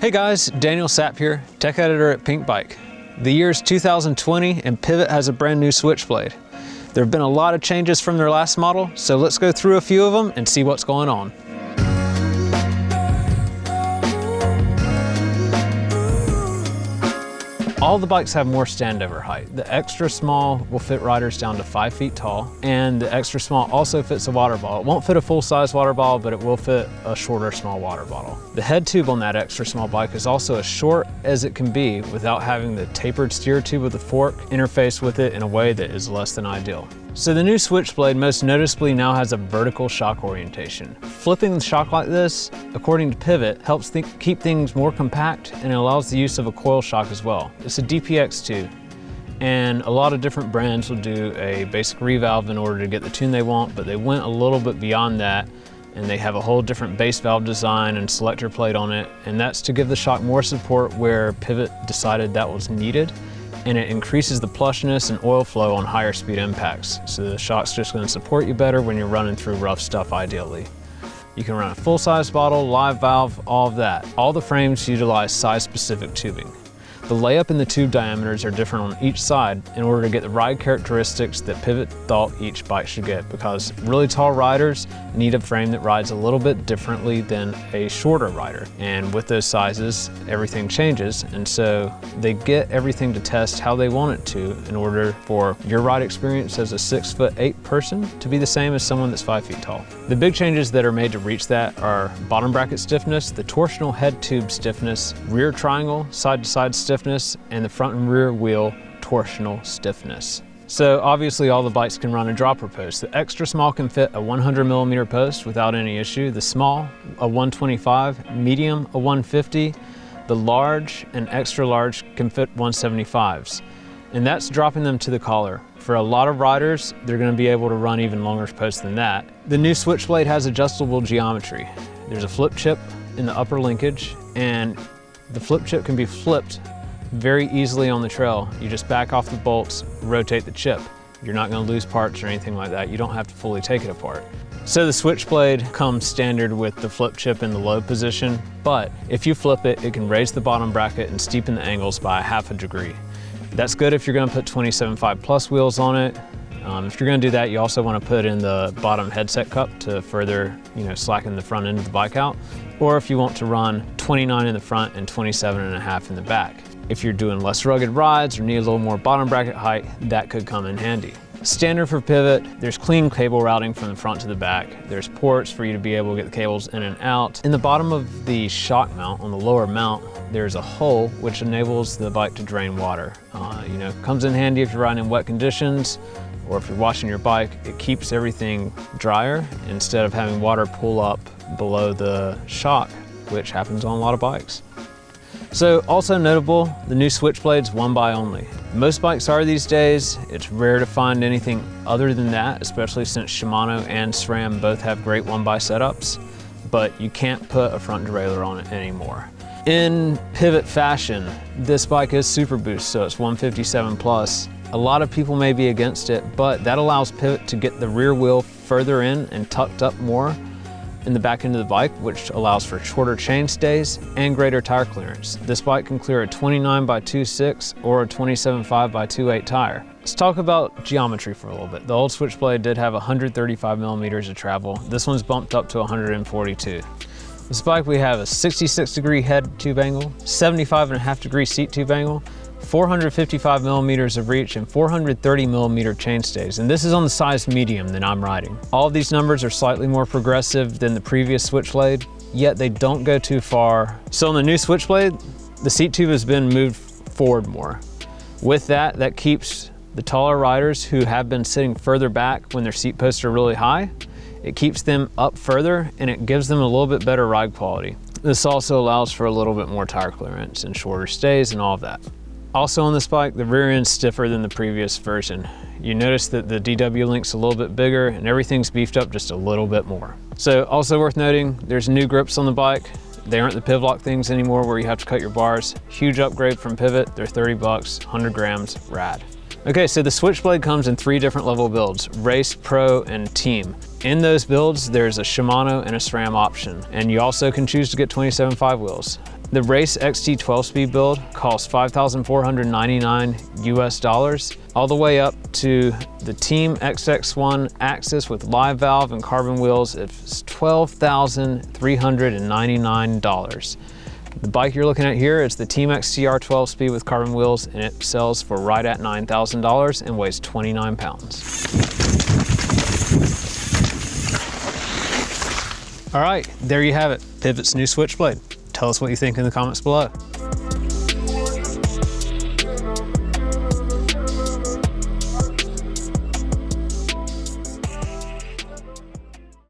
Hey guys, Daniel Sapp here, tech editor at Pinkbike. The year is 2020 and Pivot has a brand new Switchblade. There have been a lot of changes from their last model, so let's go through a few of them and see what's going on. All the bikes have more standover height. The extra small will fit riders down to 5 feet tall, and the extra small also fits a water bottle. It won't fit a full-size water bottle, but it will fit a shorter small water bottle. The head tube on that extra small bike is also as short as it can be without having the tapered steer tube with the fork interface with it in a way that is less than ideal. So the new Switchblade most noticeably now has a vertical shock orientation. Flipping the shock like this, according to Pivot, helps keep things more compact, and it allows the use of a coil shock as well. It's a DPX2, and a lot of different brands will do a basic revalve in order to get the tune they want, but they went a little bit beyond that, and they have a whole different base valve design and selector plate on it, and that's to give the shock more support where Pivot decided that was needed. And it increases the plushness and oil flow on higher speed impacts. So the shock's just going to support you better when you're running through rough stuff ideally. You can run a full-size bottle, live valve, all of that. All the frames utilize size-specific tubing. The layup and the tube diameters are different on each side in order to get the ride characteristics that Pivot thought each bike should get, because really tall riders need a frame that rides a little bit differently than a shorter rider. And with those sizes, everything changes, and so they get everything to test how they want it to in order for your ride experience as a 6'8" person to be the same as someone that's 5 feet tall. The big changes that are made to reach that are bottom bracket stiffness, the torsional head tube stiffness, rear triangle, side-to-side stiffness, and the front and rear wheel torsional stiffness. So obviously all the bikes can run a dropper post. The extra small can fit a 100mm post without any issue. The small, a 125, medium, a 150. The large and extra large can fit 175s. And that's dropping them to the collar. For a lot of riders, they're going to be able to run even longer posts than that. The new Switchblade has adjustable geometry. There's a flip chip in the upper linkage, and the flip chip can be flipped very easily on the trail. You just back off the bolts, rotate the chip. You're not going to lose parts or anything like that. You don't have to fully take it apart. So the Switchblade comes standard with the flip chip in the low position, but if you flip it, it can raise the bottom bracket and steepen the angles by 1/2 degree. That's good if you're going to put 27.5 plus wheels on it. If you're going to do that, you also want to put in the bottom headset cup to further, slacken the front end of the bike out. Or if you want to run 29 in the front and 27.5 in the back. If you're doing less rugged rides or need a little more bottom bracket height, that could come in handy. Standard for Pivot, there's clean cable routing from the front to the back. There's ports for you to be able to get the cables in and out. In the bottom of the shock mount, on the lower mount, there's a hole which enables the bike to drain water. Comes in handy if you're riding in wet conditions, or if you're washing your bike. It keeps everything drier instead of having water pull up below the shock, which happens on a lot of bikes. So also notable, the new Switchblade's one buy only. Most bikes are these days. It's rare to find anything other than that, especially since Shimano and SRAM both have great one buy setups, but you can't put a front derailleur on it anymore. In Pivot fashion, this bike is Super Boost, so it's 157 plus. A lot of people may be against it, but that allows Pivot to get the rear wheel further in and tucked up more in the back end of the bike, which allows for shorter chain stays and greater tire clearance. This bike can clear a 29x26 or a 27.5x28 tire. Let's talk about geometry for a little bit. The old Switchblade did have 135mm of travel. This one's bumped up to 142. This bike, we have a 66-degree head tube angle, 75.5-degree seat tube angle, 455mm of reach, and 430mm chain stays. And this is on the size medium that I'm riding. All of these numbers are slightly more progressive than the previous Switchblade, yet they don't go too far. So on the new Switchblade, the seat tube has been moved forward more. With that, that keeps the taller riders who have been sitting further back when their seat posts are really high, it keeps them up further, and it gives them a little bit better ride quality. This also allows for a little bit more tire clearance and shorter stays and all of that. Also on this bike, the rear end's stiffer than the previous version. You notice that the DW link's a little bit bigger and everything's beefed up just a little bit more. So also worth noting, there's new grips on the bike. They aren't the Pivlock things anymore where you have to cut your bars. Huge upgrade from Pivot. They're 30 bucks, 100 grams, rad. Okay, so the Switchblade comes in 3 different level builds: Race, Pro, and Team. In those builds, there's a Shimano and a SRAM option, and you also can choose to get 27.5 wheels. The Race XT 12-speed build costs $5,499 US, all the way up to the Team XX1 Axis with live valve and carbon wheels. It's $12,399. The bike you're looking at here is the Team XTR 12-speed with carbon wheels, and it sells for right at $9,000 and weighs 29 pounds. All right, there you have it, Pivot's new Switchblade. Tell us what you think in the comments below.